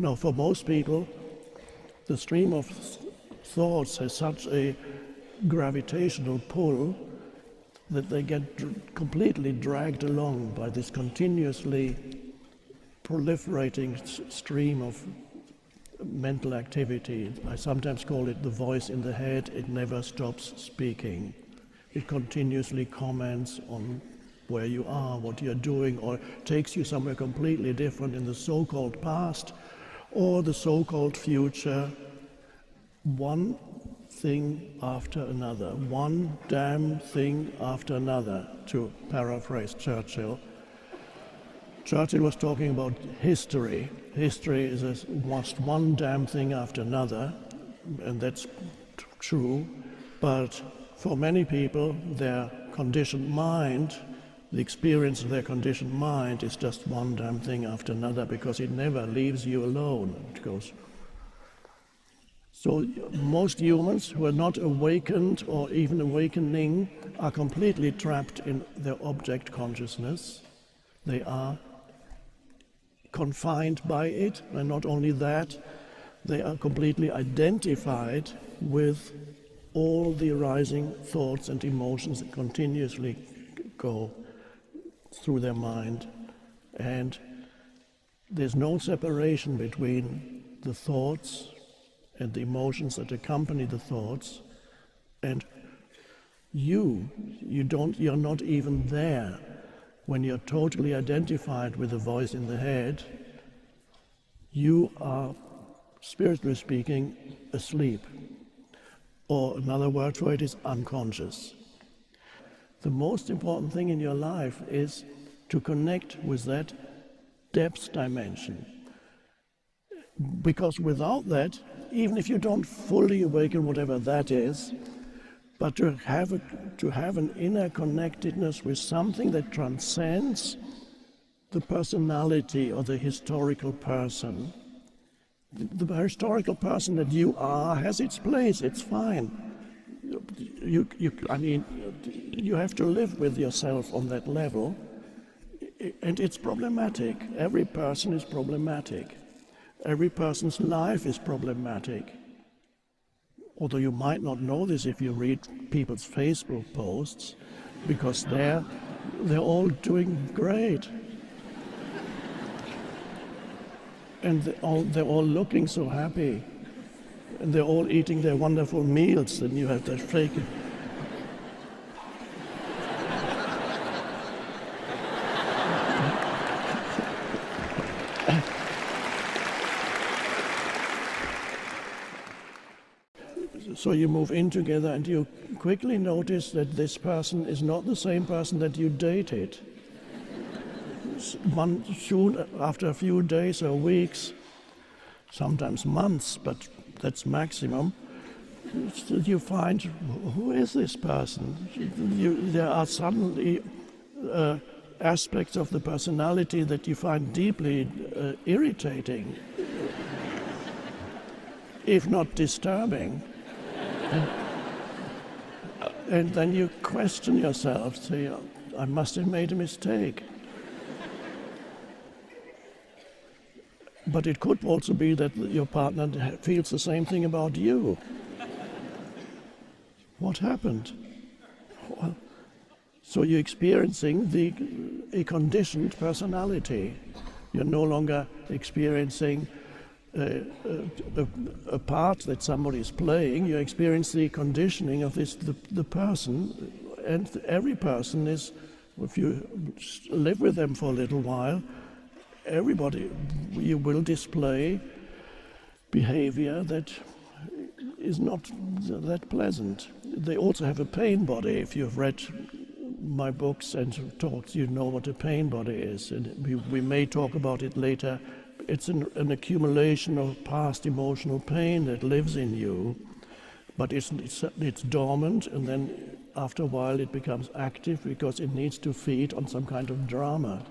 Now, for most people, the stream of thoughts has such a gravitational pull that they get completely dragged along by this continuously proliferating stream of mental activity. I sometimes call it the voice in the head. It never stops speaking. It continuously comments on where you are, what you're doing, or takes you somewhere completely different in the so-called past or the so-called future. One thing after another, one damn thing after another, to paraphrase Churchill. Churchill was talking about history. History is just one damn thing after another, and that's true, but for many people, their conditioned mind, the experience of their conditioned mind is just one damn thing after another, because it never leaves you alone. It goes. So most humans who are not awakened or even awakening are completely trapped in their object consciousness. They are confined by it, and not only that, they are completely identified with all the arising thoughts and emotions that continuously go through their mind. And there's no separation between the thoughts and the emotions that accompany the thoughts, and you're not even there. When you're totally identified with the voice in the head, you are, spiritually speaking, asleep. Or another word for it is unconscious. The most important thing in your life is to connect with that depth dimension. Because without that, even if you don't fully awaken whatever that is, but to have an inner connectedness with something that transcends the personality or the historical person. The historical person that you are has its place, it's fine. You have to live with yourself on that level, and it's problematic. Every person is problematic. Every person's life is problematic. Although you might not know this if you read people's Facebook posts, because they're all doing great. And they're all looking so happy. And they're all eating their wonderful meals, and you have to fake it. So you move in together and you quickly notice that this person is not the same person that you dated. Soon, after a few days or weeks, sometimes months, but that's maximum, you find, who is this person? There are suddenly aspects of the personality that you find deeply irritating, if not disturbing. And then you question yourself, say, I must have made a mistake. But it could also be that your partner feels the same thing about you. What happened? Well, so you're experiencing a conditioned personality. You're no longer experiencing a part that somebody is playing. You experience the conditioning of the person, and every person is, if you live with them for a little while, everybody, you will display behavior that is not that pleasant. They also have a pain body. If you've read my books and talks, you know what a pain body is, and we may talk about it later. It's an accumulation of past emotional pain that lives in you, but it's dormant, and then after a while it becomes active because it needs to feed on some kind of drama.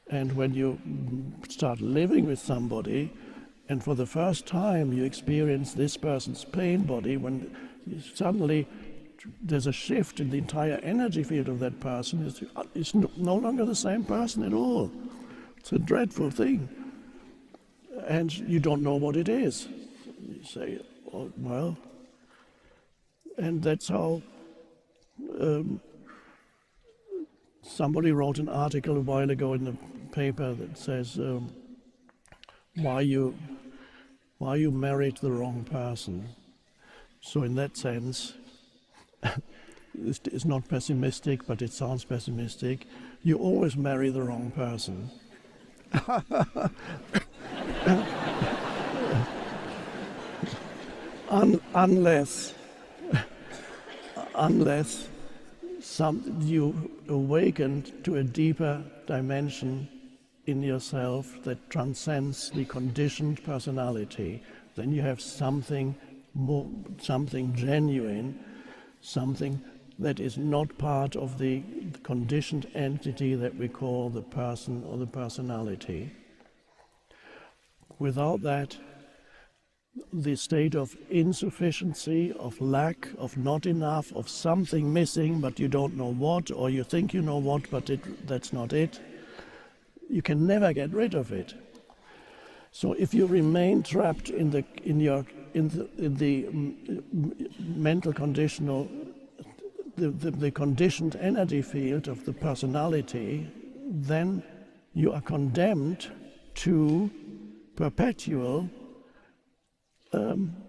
And when you start living with somebody, and for the first time you experience this person's pain body, when suddenly there's a shift in the entire energy field of that person, it's no longer the same person at all. It's a dreadful thing. and you don't know what it is. You say, oh, well, and that's how somebody wrote an article a while ago in the paper that says why you married the wrong person. So in that sense, it's not pessimistic, but it sounds pessimistic. You always marry the wrong person. Unless you awakened to a deeper dimension in yourself that transcends the conditioned personality, then you have something more, something genuine, something that is not part of the conditioned entity that we call the person or the personality. Without that, the state of insufficiency, of lack, of not enough, of something missing, but you don't know what, or you think you know what, but that's not it, you can never get rid of it. So if you remain trapped in the mental conditional, the conditioned energy field of the personality, then you are condemned to perpetual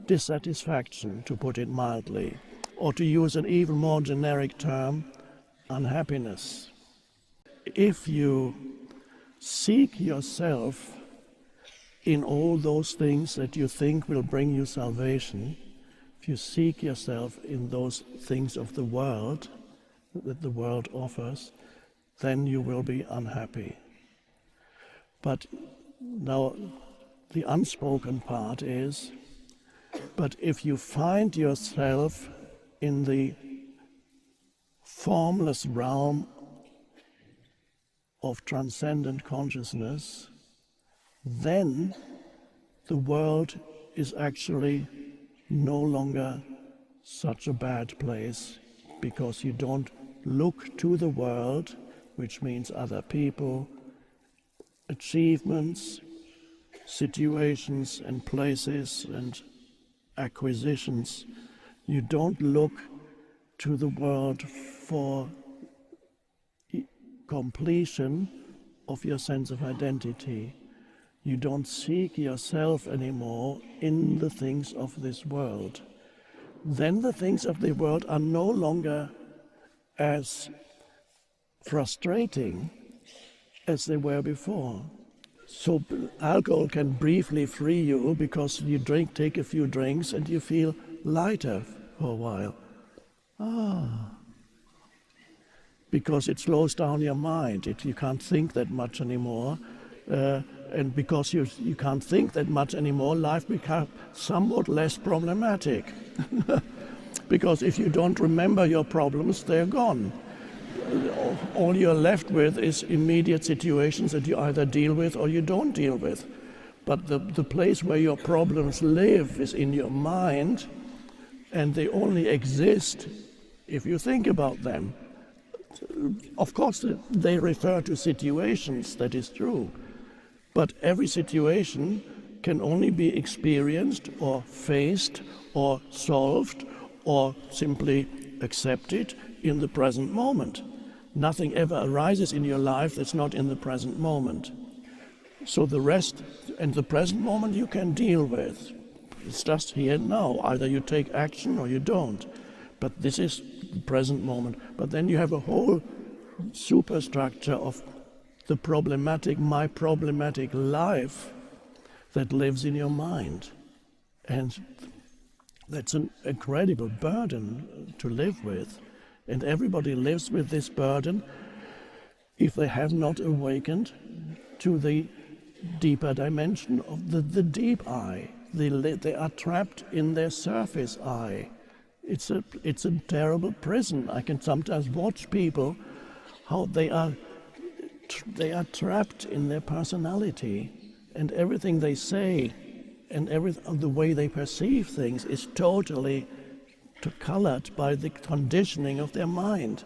dissatisfaction, to put it mildly, or to use an even more generic term, unhappiness. If you seek yourself in all those things that you think will bring you salvation, if you seek yourself in those things of the world that the world offers, then you will be unhappy. But now the unspoken part is, but if you find yourself in the formless realm of transcendent consciousness, then the world is actually no longer such a bad place, because you don't look to the world, which means other people, achievements, situations and places and acquisitions. You don't look to the world for completion of your sense of identity. You don't seek yourself anymore in the things of this world. Then the things of the world are no longer as frustrating as they were before. So alcohol can briefly free you because you take a few drinks and you feel lighter for a while. Because it slows down your mind. You can't think that much anymore. And because you can't think that much anymore, life becomes somewhat less problematic. Because if you don't remember your problems, they're gone. All you're left with is immediate situations that you either deal with or you don't deal with. But the place where your problems live is in your mind, and they only exist if you think about them. Of course, they refer to situations, that is true. But every situation can only be experienced or faced or solved or simply accepted in the present moment. Nothing ever arises in your life that's not in the present moment. So the rest and the present moment you can deal with. It's just here and now. Either you take action or you don't. But this is the present moment. But then you have a whole superstructure of the problematic, my problematic life that lives in your mind. And that's an incredible burden to live with. And everybody lives with this burden if they have not awakened to the deeper dimension of the deep I. They are trapped in their surface I. It's a terrible prison. I can sometimes watch people, how they are trapped in their personality, and everything they say and the way they perceive things is totally colored by the conditioning of their mind.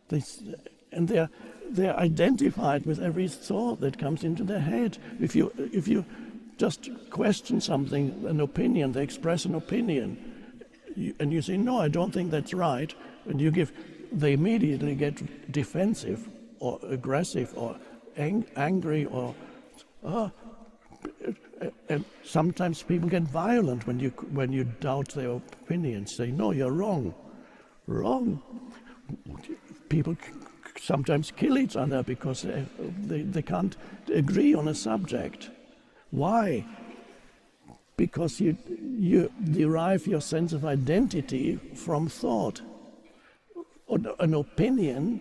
They're identified with every thought that comes into their head. If you just question something, an opinion, they express an opinion, and you say, no, I don't think that's right, and they immediately get defensive or aggressive or angry or and sometimes people get violent when you doubt their opinions. Say, no, you're wrong. Wrong. People sometimes kill each other because they can't agree on a subject. Why? Because you derive your sense of identity from thought. An opinion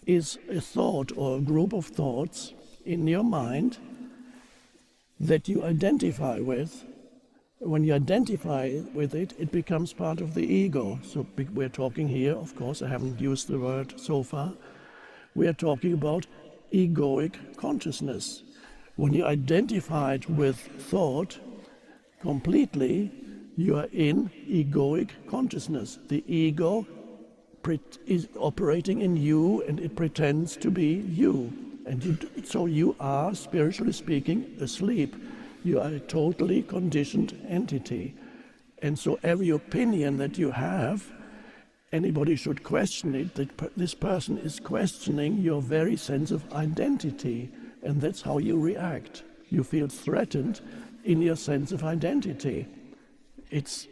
is a thought or a group of thoughts in your mind that you identify with. When you identify with it, it becomes part of the ego. So we're talking here, of course, I haven't used the word so far, we are talking about egoic consciousness. When you identify it with thought completely, you are in egoic consciousness. The ego is operating in you and it pretends to be you. So you are, spiritually speaking, asleep. You are a totally conditioned entity. And so every opinion that you have, anybody should question it, that this person is questioning your very sense of identity. And that's how you react. You feel threatened in your sense of identity. It's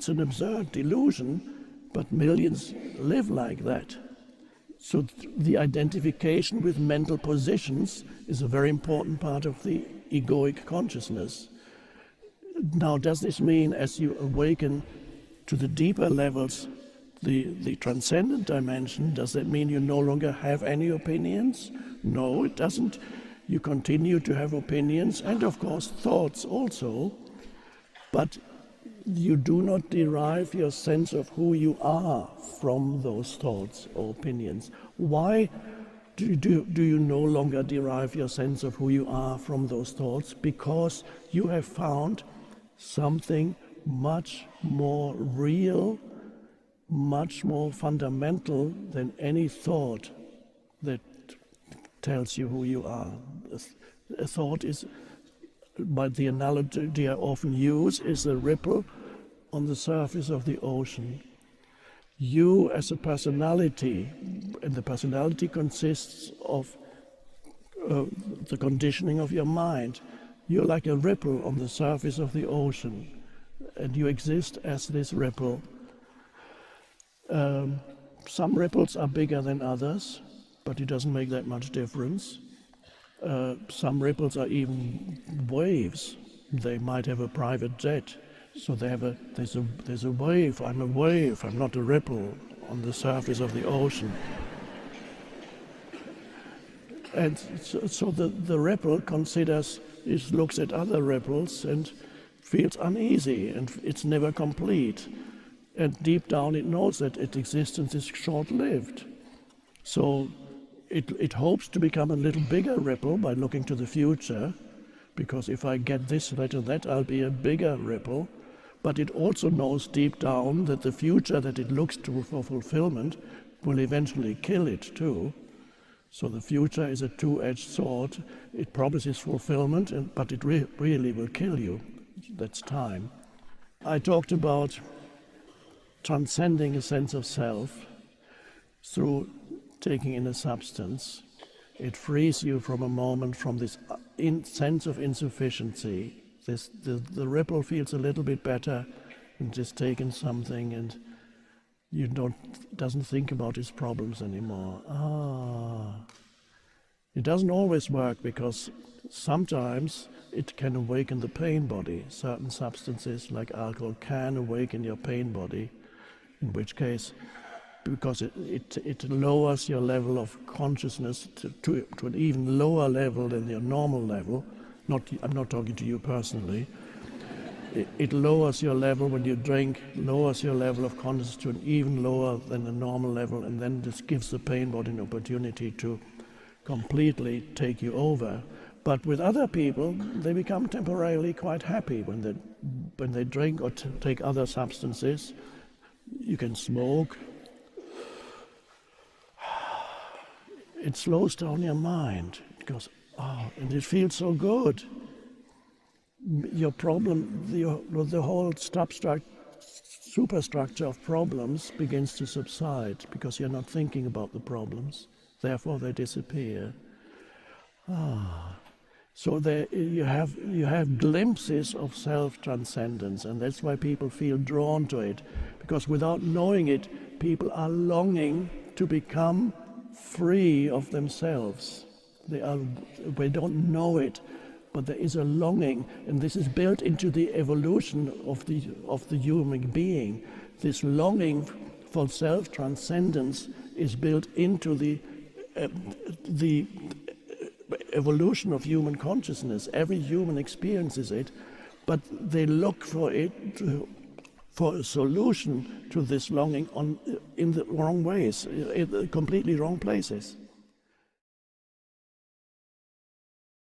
an absurd delusion, but millions live like that. So the identification with mental positions is a very important part of the egoic consciousness. Now, does this mean as you awaken to the deeper levels, the transcendent dimension, does that mean you no longer have any opinions? No, it doesn't. You continue to have opinions and, of course, thoughts also, but you do not derive your sense of who you are from those thoughts or opinions. Why do you no longer derive your sense of who you are from those thoughts? Because you have found something much more real, much more fundamental than any thought that tells you who you are. A thought is, by the analogy I often use, is a ripple on the surface of the ocean. You as a personality, and the personality consists of the conditioning of your mind. You're like a ripple on the surface of the ocean, and you exist as this ripple. Some ripples are bigger than others, but it doesn't make that much difference. Some ripples are even waves. They might have a private jet, so there's a wave. I'm a wave. I'm not a ripple on the surface of the ocean. And so the ripple looks at other ripples and feels uneasy, and it's never complete. And deep down, it knows that its existence is short-lived. So it hopes to become a little bigger ripple by looking to the future, because if I get this, that, and that, I'll be a bigger ripple. But it also knows deep down that the future that it looks to for fulfillment will eventually kill it too. So the future is a two-edged sword. It promises fulfillment, but it really will kill you. That's time. I talked about transcending a sense of self through taking in a substance. It frees you from a moment from this sense of insufficiency. The ripple feels a little bit better and just taken something, and doesn't think about its problems anymore. It doesn't always work, because sometimes it can awaken the pain body. Certain substances like alcohol can awaken your pain body, in which case, because it lowers your level of consciousness to an even lower level than your normal level. I'm not talking to you personally. It lowers your level when you drink, lowers your level of consciousness to an even lower than the normal level, and then this gives the pain body an opportunity to completely take you over. But with other people, they become temporarily quite happy when they drink or take other substances. You can smoke. It slows down your mind. It goes, and it feels so good. your problem, the whole superstructure of problems begins to subside because you're not thinking about the problems. Therefore, they disappear. So there you have glimpses of self-transcendence, and that's why people feel drawn to it, because without knowing it, people are longing to become free of themselves. They don't know it, but there is a longing, and this is built into the evolution of the human being. This longing for self-transcendence is built into the evolution of human consciousness. Every human experiences it, but they look for it, for a solution to this longing in the wrong ways, in completely wrong places.